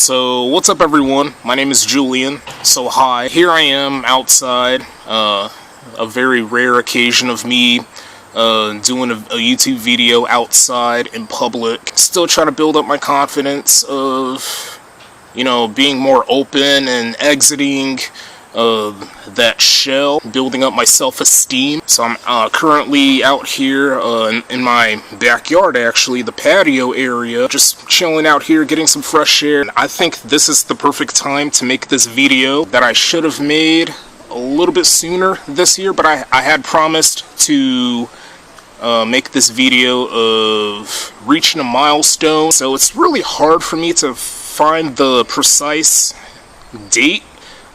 So, what's up everyone? My name is Julian. So hi, here I am outside, a very rare occasion of me doing a YouTube video outside in public. Still trying to build up my confidence of, being more open and exiting that shell, building up my self-esteem. So I'm currently out here in my backyard, actually, the patio area, just chilling out here, getting some fresh air. I think this is the perfect time to make this video that I should have made a little bit sooner this year, but I had promised to make this video of reaching a milestone, so it's really hard for me to find the precise date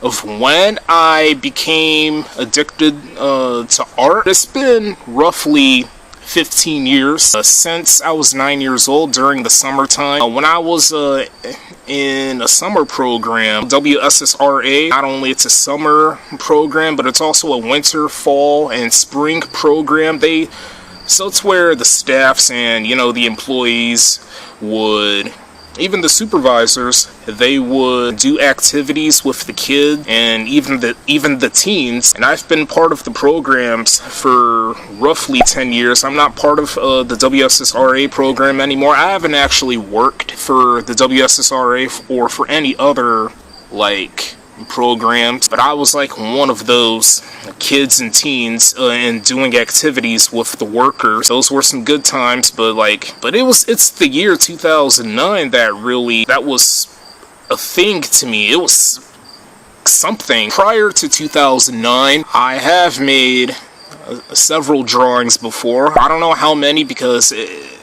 of when I became addicted to art. It's been roughly 15 years since I was 9 years old during the summertime. When I was in a summer program, WSSRA, not only it's a summer program, but it's also a winter, fall, and spring program. So it's where the staffs and, the employees would, even the supervisors, they would do activities with the kids and even the teens. And I've been part of the programs for roughly 10 years. I'm not part of the WSSRA program anymore. I haven't actually worked for the WSSRA or for any other, programs, but I was one of those kids and teens and doing activities with the workers. Those were some good times, but it's the year 2009 that was a thing to me. It was something. Prior to 2009, I have made several drawings before. I don't know how many because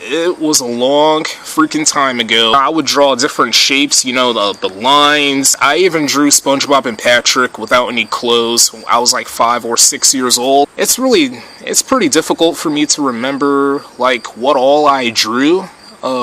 it was a long freaking time ago. I would draw different shapes, the lines. I even drew SpongeBob and Patrick without any clothes. I was 5 or 6 years old. It's pretty difficult for me to remember what all I drew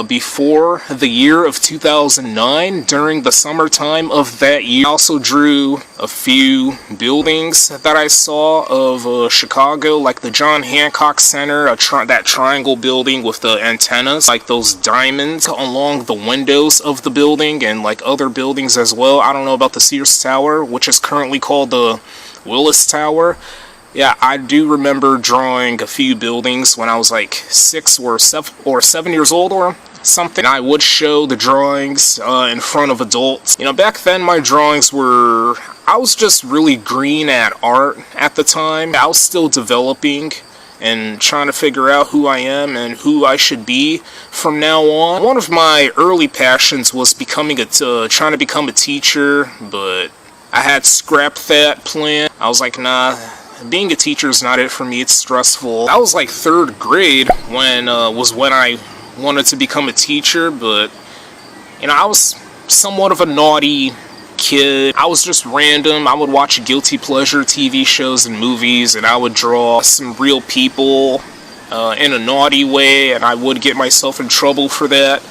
before the year of 2009 during the summertime of that year. I also drew a few buildings that I saw of Chicago, like the John Hancock Center, that triangle building with the antennas, those diamonds along the windows of the building, and other buildings as well. I don't know about the Sears Tower, which is currently called the Willis Tower. Yeah, I do remember drawing a few buildings when I was 6 or 7 years old or something. I would show the drawings in front of adults. Back then my drawings I was just really green at art at the time. I was still developing and trying to figure out who I am and who I should be from now on. One of my early passions was trying to become a teacher, but I had scrapped that plan. I was nah, being a teacher is not it for me. It's stressful. I was 3rd grade when I wanted to become a teacher, but I was somewhat of a naughty kid. I was just random. I would watch guilty pleasure TV shows and movies, and I would draw some real people in a naughty way, and I would get myself in trouble for that.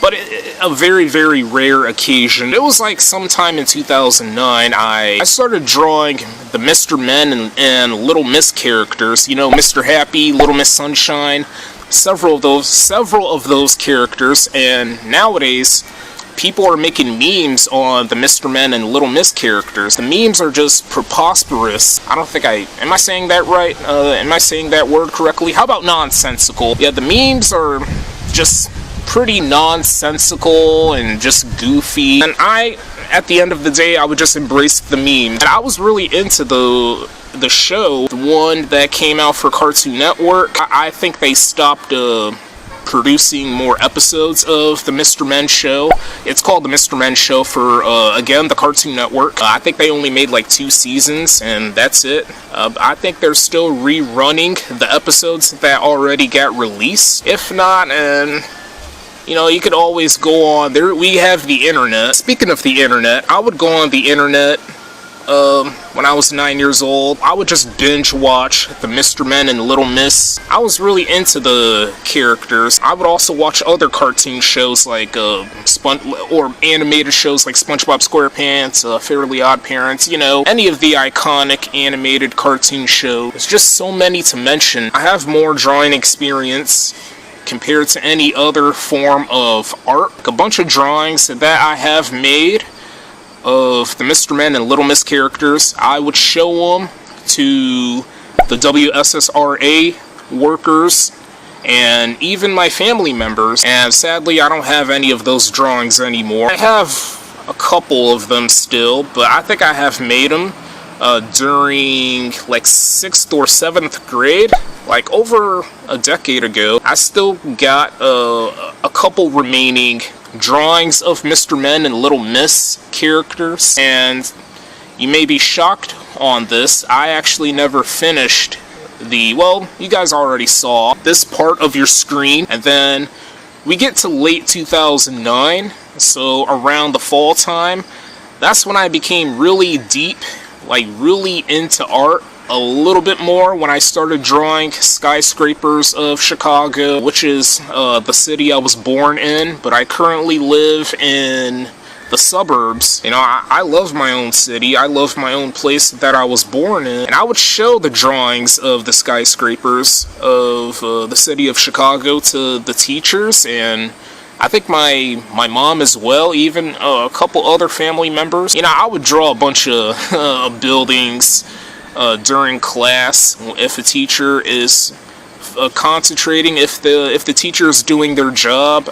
But a very, very rare occasion. It was sometime in 2009, I started drawing the Mr. Men and Little Miss characters. Mr. Happy, Little Miss Sunshine, several of those characters. And nowadays, people are making memes on the Mr. Men and Little Miss characters. The memes are just preposterous. Am I saying that right? Am I saying that word correctly? How about nonsensical? Yeah, the memes are just pretty nonsensical and just goofy, and at the end of the day, I would just embrace the meme. And I was really into the show, the one that came out for Cartoon Network. I think they stopped producing more episodes of the Mr. Men show. It's called the Mr. Men show for again, the Cartoon Network. I think they only made 2 seasons, and that's it. I think they're still rerunning the episodes that already got released. If not, and you could always go on there. We have the internet. Speaking of the internet, I would go on the internet when I was 9 years old. I would just binge watch the Mr. Men and Little Miss. I was really into the characters. I would also watch other cartoon shows or animated shows like SpongeBob SquarePants, Fairly Odd Parents, any of the iconic animated cartoon shows. There's just so many to mention. I have more drawing experience compared to any other form of art. A bunch of drawings that I have made of the Mr. Men and Little Miss characters, I would show them to the WSSRA workers and even my family members, and sadly I don't have any of those drawings anymore. I have a couple of them still, but I think I have made them during like 6th or 7th grade, like over a decade ago. I still got a couple remaining drawings of Mr. Men and Little Miss characters, and you may be shocked on this, I actually never finished well, you guys already saw this part of your screen, and then we get to late 2009, so around the fall time, that's when I became really deep, like really into art a little bit more, when I started drawing skyscrapers of Chicago, which is the city I was born in, but I currently live in the suburbs. You know, I love my own city, I love my own place that I was born in, and I would show the drawings of the skyscrapers of the city of Chicago to the teachers, and I think my mom as well, even a couple other family members. You know, I would draw a bunch of buildings during class if a teacher is concentrating, if the teacher is doing their job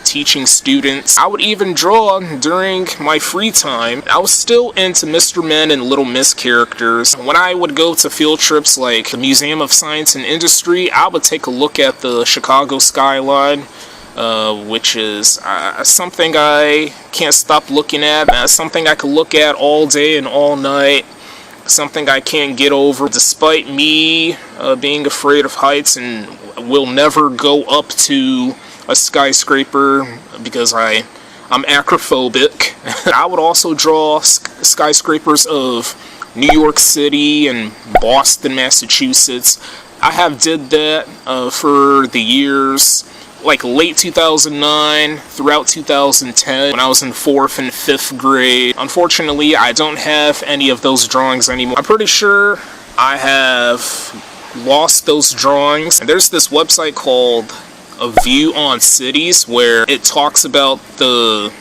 teaching students. I would even draw during my free time. I was still into Mr. Men and Little Miss characters. When I would go to field trips like the Museum of Science and Industry, I would take a look at the Chicago skyline, which is something I can't stop looking at. Something I could look at all day and all night. Something I can't get over, despite me being afraid of heights and will never go up to a skyscraper because I'm acrophobic. I would also draw skyscrapers of New York City and Boston, Massachusetts. I have did that for the years like late 2009 throughout 2010 when I was in 4th and 5th grade. Unfortunately, I don't have any of those drawings anymore. I'm pretty sure I have lost those drawings. And there's this website called A View on Cities where it talks about the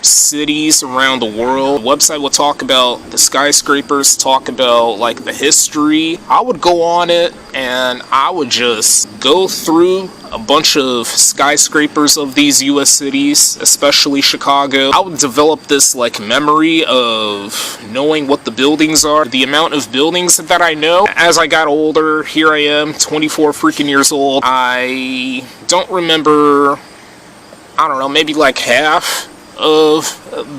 cities around the world. The website will talk about the skyscrapers, talk about like the history. I would go on it and I would just go through a bunch of skyscrapers of these US cities, especially Chicago. I would develop this like memory of knowing what the buildings are, the amount of buildings that I know. As I got older, here I am, 24 freaking years old. I don't remember, I don't know, maybe like half of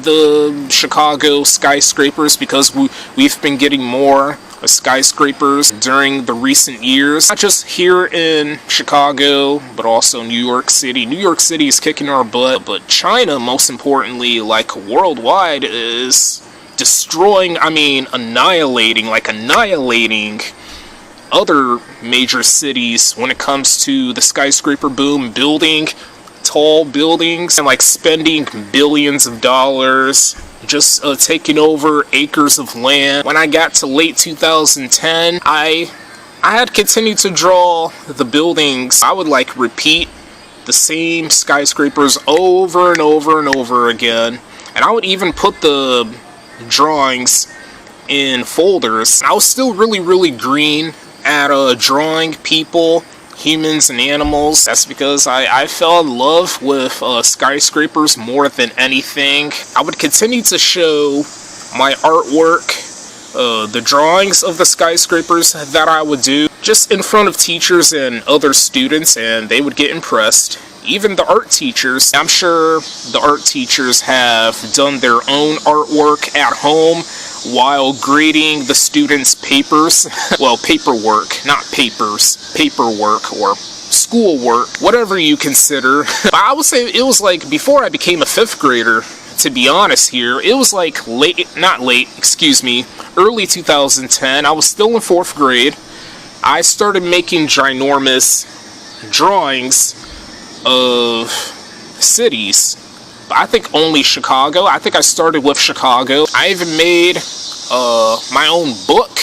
the Chicago skyscrapers because we've been getting more skyscrapers during the recent years. Not just here in Chicago, but also New York City. New York City is kicking our butt, but China, most importantly, like worldwide, is destroying, annihilating other major cities when it comes to the skyscraper boom, building tall buildings and like spending billions of dollars, just taking over acres of land. When I got to late 2010, I had continued to draw the buildings. I would like repeat the same skyscrapers over and over and over again, and I would even put the drawings in folders. I was still really green at drawing people, humans and animals. That's because I fell in love with skyscrapers more than anything. I would continue to show my artwork, the drawings of the skyscrapers that I would do, just in front of teachers and other students, and they would get impressed. Even the art teachers, I'm sure the art teachers have done their own artwork at home while grading the students' papers. Well, paperwork, not papers. Paperwork or schoolwork, whatever you consider. I would say it was like before I became a 5th grader, to be honest here. It was like early 2010. I was still in 4th grade. I started making ginormous drawings of cities. I think only Chicago. I think I started with Chicago. I even made my own book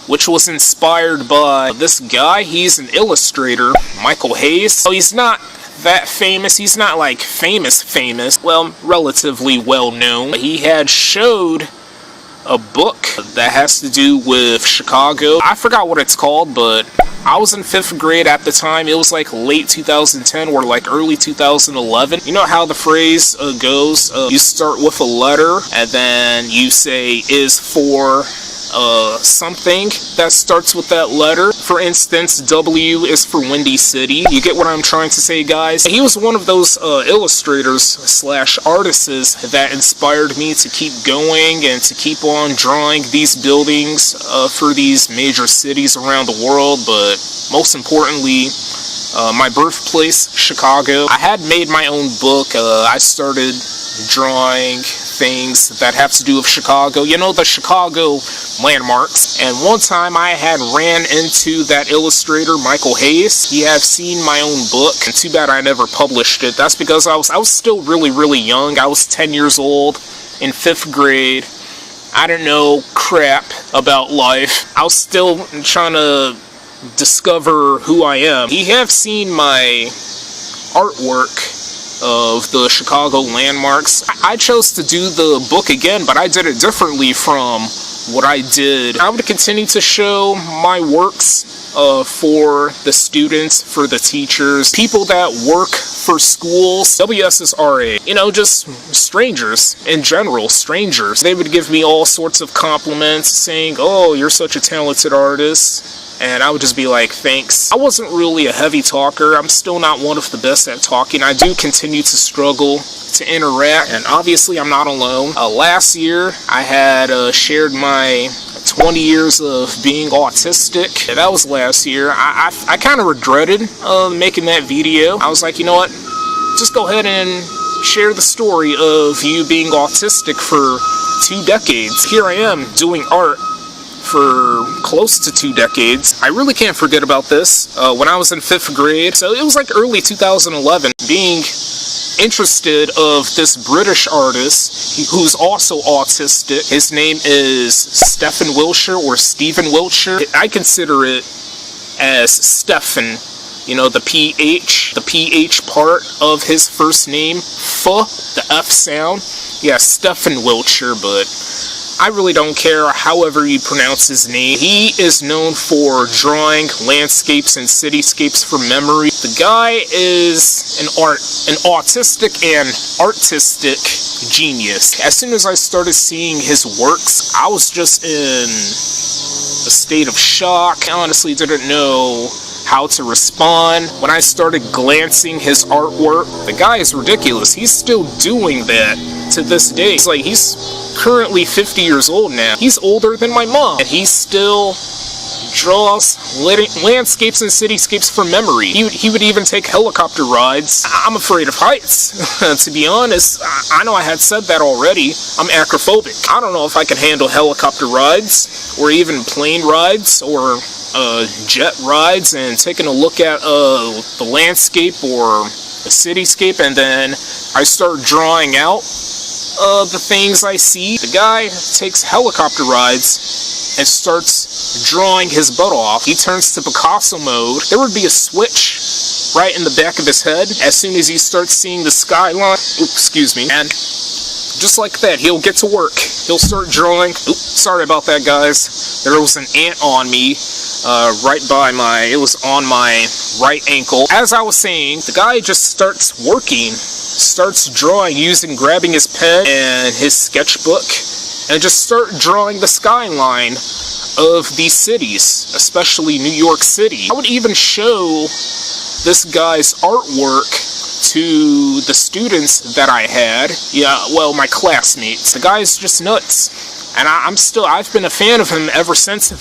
which was inspired by this guy. He's an illustrator, Michael Hayes. So he's not that famous. He's not like famous. Well, relatively well known. He had showed a book that has to do with Chicago. I forgot what it's called, but I was in 5th grade at the time. It was like late 2010 or like early 2011. You know how the phrase goes? You start with a letter and then you say is for something that starts with that letter. For instance, W is for Windy City. You get what I'm trying to say, guys? He was one of those illustrators slash artists that inspired me to keep going and to keep on drawing these buildings for these major cities around the world, but most importantly, my birthplace, Chicago. I had made my own book. I started drawing things that have to do with Chicago. You know, the Chicago landmarks. And one time I had ran into that illustrator, Michael Hayes. He had seen my own book, and too bad I never published it. That's because I was still really young. I was 10 years old in 5th grade. I didn't know crap about life. I was still trying to discover who I am. He had seen my artwork of the Chicago landmarks. I chose to do the book again, but I did it differently from what I did. I would continue to show my works for the students, for the teachers, people that work for schools, WSSRA, you know, just strangers in general, strangers. They would give me all sorts of compliments saying, "Oh, you're such a talented artist." And I would just be like, thanks. I wasn't really a heavy talker. I'm still not one of the best at talking. I do continue to struggle to interact, and obviously I'm not alone. Last year, I had shared my 20 years of being autistic. That was last year. I kind of regretted making that video. I was like, you know what? Just go ahead and share the story of you being autistic for 2 decades. Here I am doing art for close to 2 decades. I really can't forget about this. When I was in 5th grade, so it was like early 2011, being interested of this British artist who's also autistic. His name is Stephen Wiltshire, or Stephen Wiltshire. I consider it as Stephen. You know, the PH part of his first name, the F sound. Yeah, Stephen Wiltshire, but I really don't care however you pronounce his name. He is known for drawing landscapes and cityscapes from memory. The guy is an autistic and artistic genius. As soon as I started seeing his works, I was just in a state of shock. I honestly didn't know how to respond. When I started glancing his artwork, the guy is ridiculous. He's still doing that to this day. It's like he's currently 50 years old now. He's older than my mom, and he still draws landscapes and cityscapes from memory. He would even take helicopter rides. I'm afraid of heights. To be honest, I know I had said that already. I'm acrophobic. I don't know if I can handle helicopter rides, or even plane rides, or jet rides, and taking a look at the landscape or a cityscape, and then I start drawing out the things I see. The guy takes helicopter rides and starts drawing his butt off. He turns to Picasso mode. There would be a switch right in the back of his head as soon as he starts seeing the skyline. Oops, excuse me. And just like that, he'll get to work. He'll start drawing. Oops, sorry about that, guys. There was an ant on me, it was on my right ankle. As I was saying, the guy just starts working, starts drawing, grabbing his pen and his sketchbook, and just start drawing the skyline of these cities, especially New York City. I would even show this guy's artwork to the students that I had. Yeah, well, my classmates. The guy's just nuts. And I've been a fan of him ever since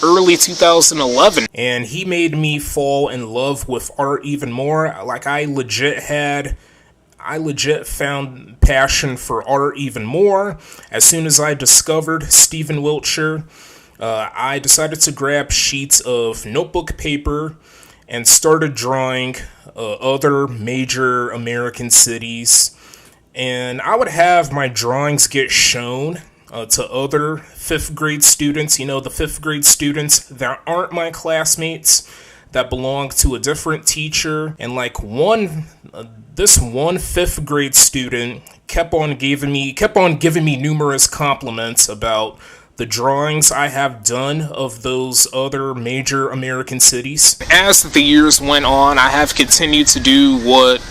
early 2011. And he made me fall in love with art even more. Like, I legit found passion for art even more. As soon as I discovered Stephen Wiltshire, I decided to grab sheets of notebook paper and started drawing other major American cities. And I would have my drawings get shown to other 5th grade students, the 5th grade students that aren't my classmates, that belong to a different teacher. And like this one 5th grade student kept on giving me numerous compliments about the drawings I have done of those other major American cities. As the years went on, I have continued to do what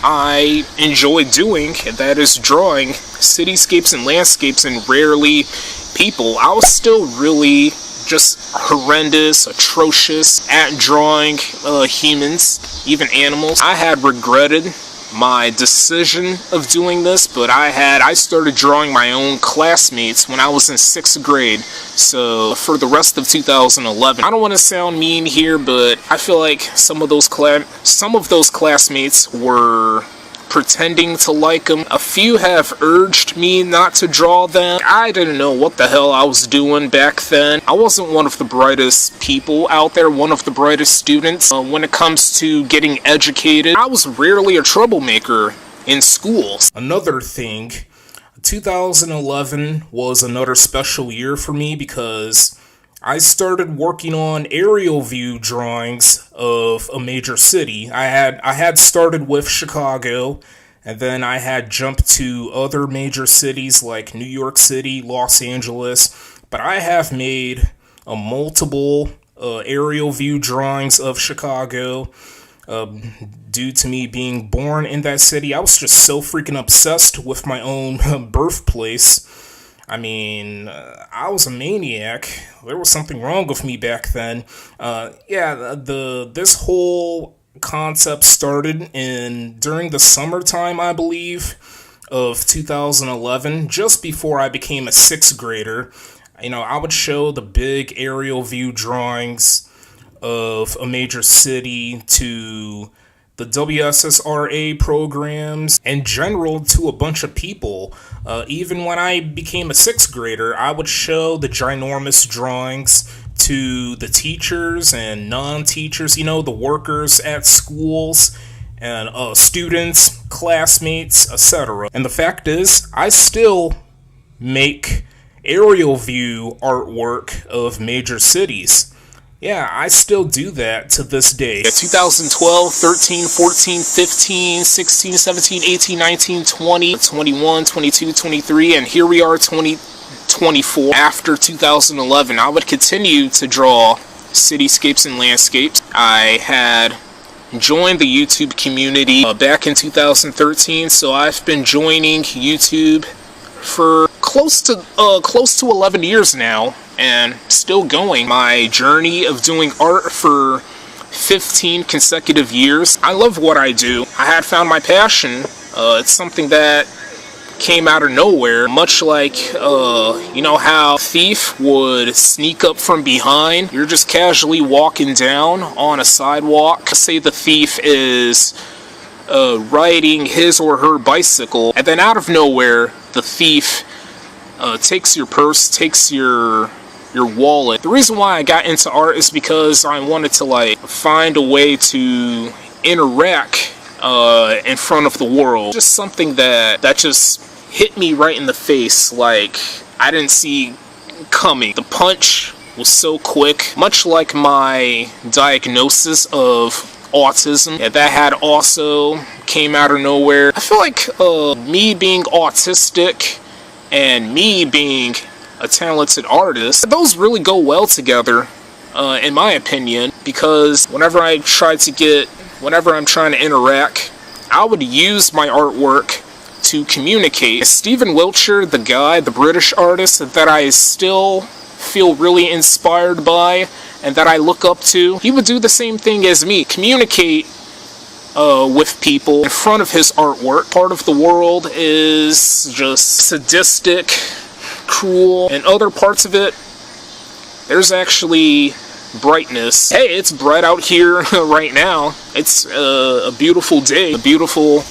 I enjoy doing, and that is drawing cityscapes and landscapes and rarely people. I was still really just horrendous, atrocious at drawing humans, even animals. I had regretted my decision of doing this, but I started drawing my own classmates when I was in 6th grade. So for the rest of 2011, I don't want to sound mean here, but I feel like some of those classmates were pretending to like them. A few have urged me not to draw them. I didn't know what the hell I was doing back then. I wasn't one of the brightest people out there, one of the brightest students. When it comes to getting educated, I was rarely a troublemaker in school. Another thing, 2011 was another special year for me because I started working on aerial view drawings of a major city. I had started with Chicago, and then I had jumped to other major cities like New York City, Los Angeles, but I have made multiple aerial view drawings of Chicago. Due to me being born in that city, I was just so freaking obsessed with my own birthplace. I mean, I was a maniac. There was something wrong with me back then. This whole concept started during the summertime, I believe, of 2011, just before I became a 6th grader. I would show the big aerial view drawings of a major city to the WSSRA programs, in general to a bunch of people. Even when I became a 6th grader, I would show the ginormous drawings to the teachers and non-teachers, the workers at schools, and students, classmates, etc. And the fact is, I still make aerial view artwork of major cities. Yeah, I still do that to this day. 2012, 13, 14, 15, 16, 17, 18, 19, 20, 21, 22, 23, and here we are 2024. After 2011, I would continue to draw cityscapes and landscapes. I had joined the YouTube community back in 2013, so I've been joining YouTube for close to 11 years now, and still going. My journey of doing art for 15 consecutive years. I love what I do. I had found my passion. It's something that came out of nowhere, much like how a thief would sneak up from behind. You're just casually walking down on a sidewalk. Say the thief is riding his or her bicycle, and then out of nowhere the thief takes your purse, takes your wallet. The reason why I got into art is because I wanted to find a way to interact in front of the world. Just something that just hit me right in the face, like I didn't see coming. The punch was so quick, much like my diagnosis of autism. Yeah, that had also came out of nowhere. I feel like me being autistic and me being a talented artist, those really go well together, in my opinion, because whenever I'm trying to interact, I would use my artwork to communicate. Stephen Wiltshire, the British artist that I still feel really inspired by and that I look up to, he would do the same thing as me, communicate with people in front of his artwork. Part of the world is just sadistic, cruel, and other parts of it, there's actually brightness. Hey, it's bright out here right now. It's a beautiful day, a beautiful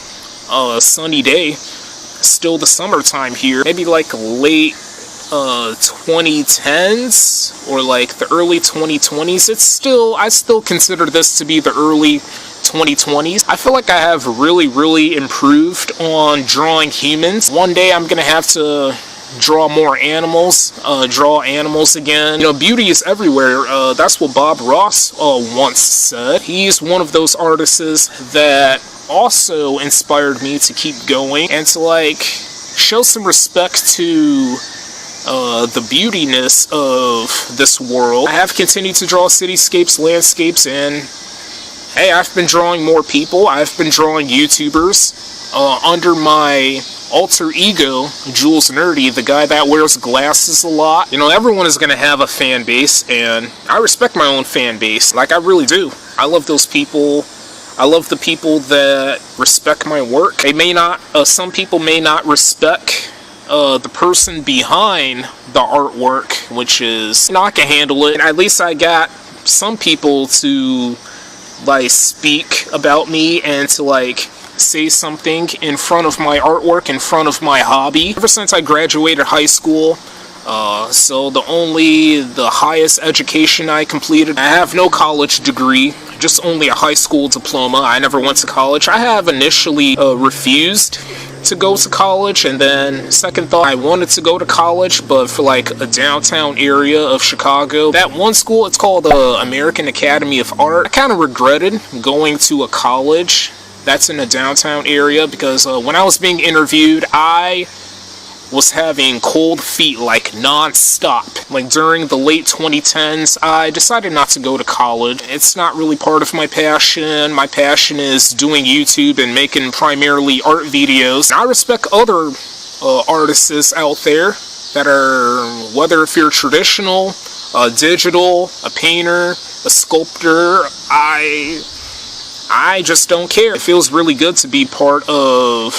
sunny day. Still the summertime here. Maybe late 2010s or the early 2020s. I still consider this to be the early 2020s. I feel like I have really improved on drawing humans. One day I'm gonna have to draw more animals, draw animals again. You know, beauty is everywhere. That's what Bob Ross once said. He's one of those artists that also inspired me to keep going and to like show some respect to the beautiness of this world. I have continued to draw cityscapes, landscapes, and hey, I've been drawing more people. I've been drawing YouTubers under my alter ego, Jules Nerdy, the guy that wears glasses a lot. You know, everyone is going to have a fan base, and I respect my own fan base. Like, I really do. I love those people. I love the people that respect my work. They may not, some people may not respect the person behind the artwork, which is, you know, I can handle it. At least I got some people to like speak about me and to like say something in front of my artwork, in front of my hobby. Ever since I graduated high school, so the highest education I completed, I have no college degree, just only a high school diploma. I never went to college. I have initially refused to go to college, and then second thought, I wanted to go to college, but for like a downtown area of Chicago. That one school, it's called the American Academy of Art. I kind of regretted going to a college that's in a downtown area, because when I was being interviewed, I was having cold feet like non-stop. Like during the late 2010s, I decided not to go to college. It's not really part of my passion. My passion is doing YouTube and making primarily art videos. I respect other artists out there that are, whether if you're traditional, digital, a painter, a sculptor, I just don't care. It feels really good to be part of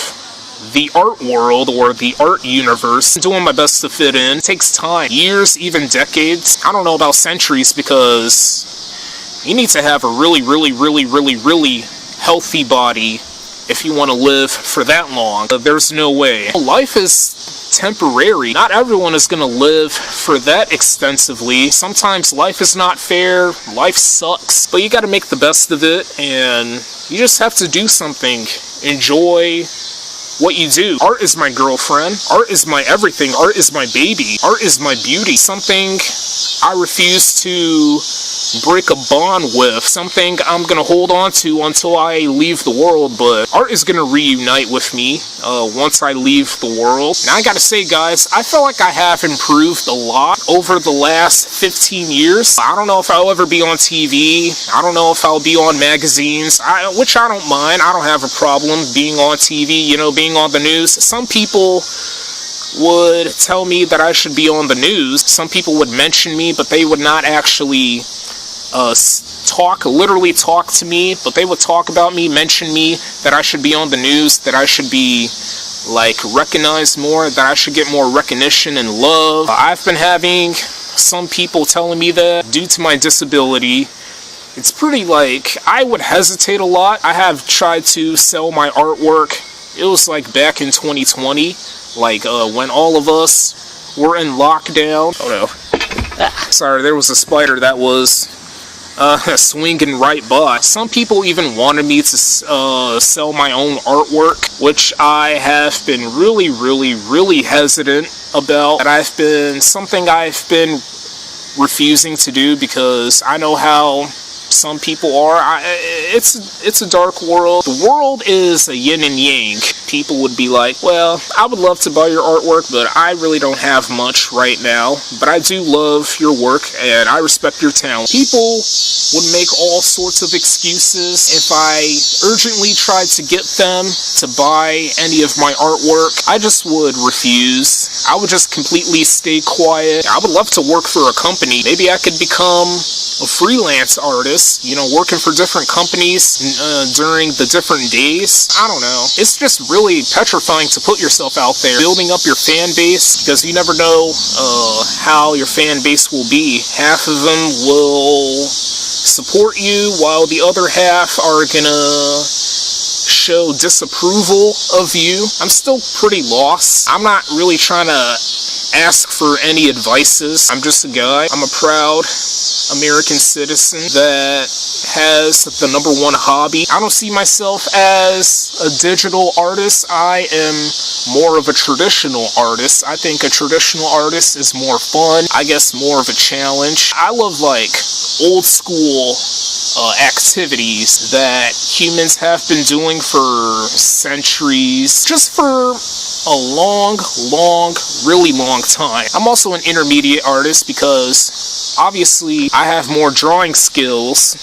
the art world or the art universe. I'm doing my best to fit in. It takes time, years, even decades. I don't know about centuries, because you need to have a really, really, really, really, really healthy body if you want to live for that long. There's no way. Life is temporary. Not everyone is going to live for that extensively. Sometimes life is not fair. Life sucks. But you got to make the best of it, and you just have to do something. Enjoy what you do. Art is my girlfriend. Art is my everything. Art is my baby. Art is my beauty. Something I refuse to break a bond with. Something I'm gonna hold on to until I leave the world, but art is gonna reunite with me once I leave the world. Now I gotta say, guys, I feel like I have improved a lot over the last 15 years. I don't know if I'll ever be on TV. I don't know if I'll be on magazines, which I don't mind. I don't have a problem being on TV, you know, being on the news. Some people would tell me that I should be on the news. Some people would mention me, but they would not actually literally talk to me, but they would talk about me, mention me, that I should be on the news, that I should be like recognized more, that I should get more recognition and love. I've been having some people telling me that due to my disability, it's pretty like, I would hesitate a lot. I have tried to sell my artwork. It was like back in 2020, like when all of us were in lockdown. Oh no. Sorry, there was a spider that was swinging right by. Some people even wanted me to sell my own artwork, which I have been really, really, really hesitant about. And something I've been refusing to do, because I know how some people are. It's a dark world. The world is a yin and yang. People would be like, well, I would love to buy your artwork, but I really don't have much right now. But I do love your work, and I respect your talent. People would make all sorts of excuses if I urgently tried to get them to buy any of my artwork. I just would refuse. I would just completely stay quiet. I would love to work for a company. Maybe I could become a freelance artist, you know, working for different companies during the different days. I don't know. It's just really petrifying to put yourself out there, building up your fan base, because you never know how your fan base will be. Half of them will support you, while the other half are gonna show disapproval of you. I'm still pretty lost. I'm not really trying to ask for any advices. I'm just a guy. I'm a proud American citizen that has the #1 hobby. I don't see myself as a digital artist. I am more of a traditional artist. I think a traditional artist is more fun, I guess more of a challenge. I love like old school activities that humans have been doing for centuries, just for a long, really long time. I'm also an intermediate artist because obviously I have more drawing skills,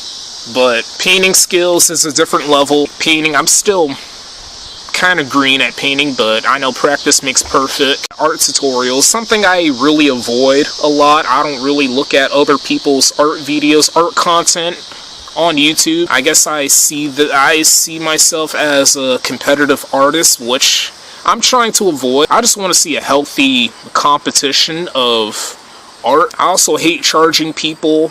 but painting skills is a different level. Painting, I'm still kind of green at painting, but I know practice makes perfect. Art tutorials, something I really avoid a lot. I don't really look at other people's art videos, art content on YouTube. I guess I see myself as a competitive artist, which I'm trying to avoid. I just want to see a healthy competition of art. I also hate charging people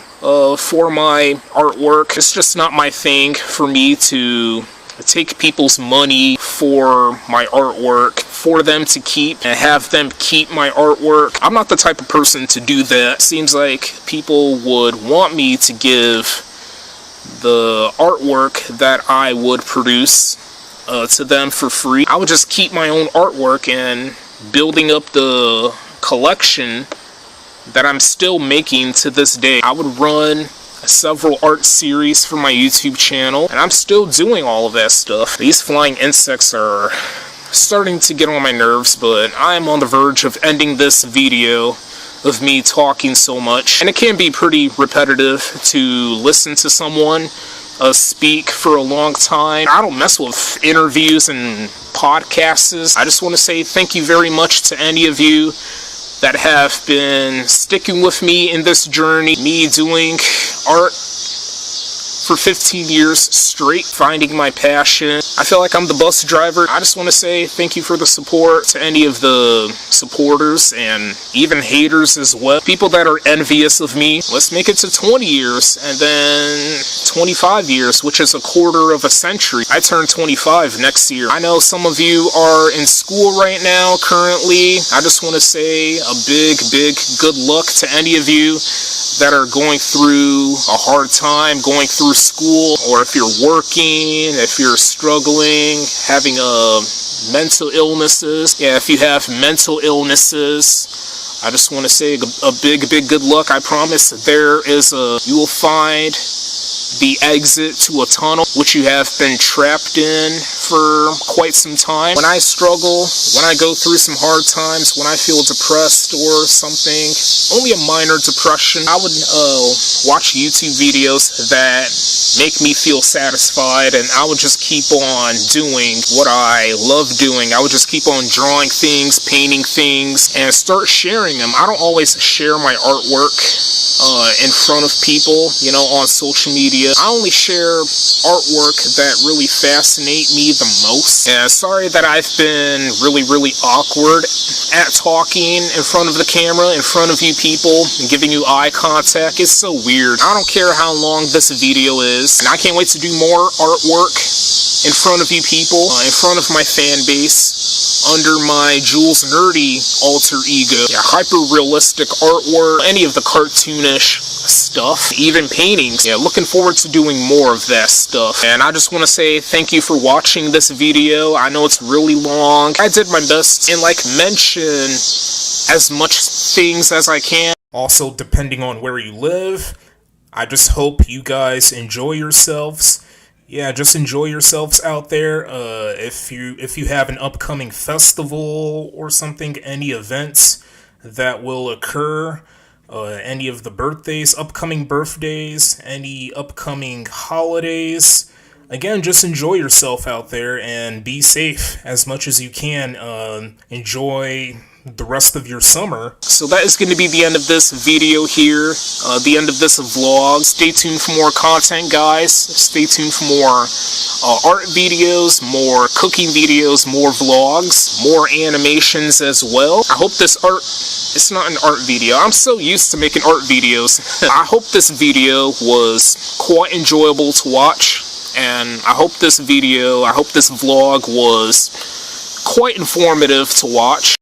for my artwork. It's just not my thing for me to take people's money for my artwork, for them to keep and have them keep my artwork. I'm not the type of person to do that. Seems like people would want me to give the artwork that I would produce to them for free. I would just keep my own artwork and building up the collection that I'm still making to this day. I would run several art series for my YouTube channel, and I'm still doing all of that stuff. These flying insects are starting to get on my nerves, but I am on the verge of ending this video of me talking so much, and it can be pretty repetitive to listen to someone speak for a long time. I don't mess with interviews and podcasts. I just want to say thank you very much to any of you that have been sticking with me in this journey, me doing art for 15 years straight, finding my passion. I feel like I'm the bus driver. I just want to say thank you for the support to any of the supporters and even haters as well. People that are envious of me. Let's make it to 20 years and then 25 years, which is a quarter of a century. I turn 25 next year. I know some of you are in school right now currently. I just want to say a big good luck to any of you that are going through a hard time, going through school, or if you're working, if you're struggling, having mental illnesses. Yeah, if you have mental illnesses, I just want to say a big good luck. I promise you will find the exit to a tunnel which you have been trapped in for quite some time. When I struggle, when I go through some hard times, when I feel depressed or something, only a minor depression, I would watch YouTube videos that make me feel satisfied, and I would just keep on doing what I love doing. I would just keep on drawing things, painting things, and start sharing them. I don't always share my artwork in front of people, you know, on social media. I only share artwork that really fascinate me the most. And sorry that I've been really awkward at talking in front of the camera, in front of you people, and giving you eye contact. It's so weird. I don't care how long this video is, and I can't wait to do more artwork in front of you people, in front of my fan base, under my Jules Nerdy alter ego. Yeah, hyper-realistic artwork, any of the cartoonish stuff, even paintings. Yeah, looking forward to doing more of that stuff. And I just want to say thank you for watching this video. I know it's really long. I did my best and mention as much things as I can. Also, depending on where you live, I just hope you guys enjoy yourselves. Yeah, just enjoy yourselves out there. If you have an upcoming festival or something, any events that will occur, any of the birthdays, upcoming birthdays, any upcoming holidays, again, just enjoy yourself out there and be safe as much as you can. Enjoy the rest of your summer. So that is going to be the end of this video here, the end of this vlog. Stay tuned for more content, guys. Stay tuned for more art videos, more cooking videos, more vlogs, more animations as well. I hope this art, it's not an art video. I'm so used to making art videos. I hope this video was quite enjoyable to watch, and I hope this vlog was quite informative to watch.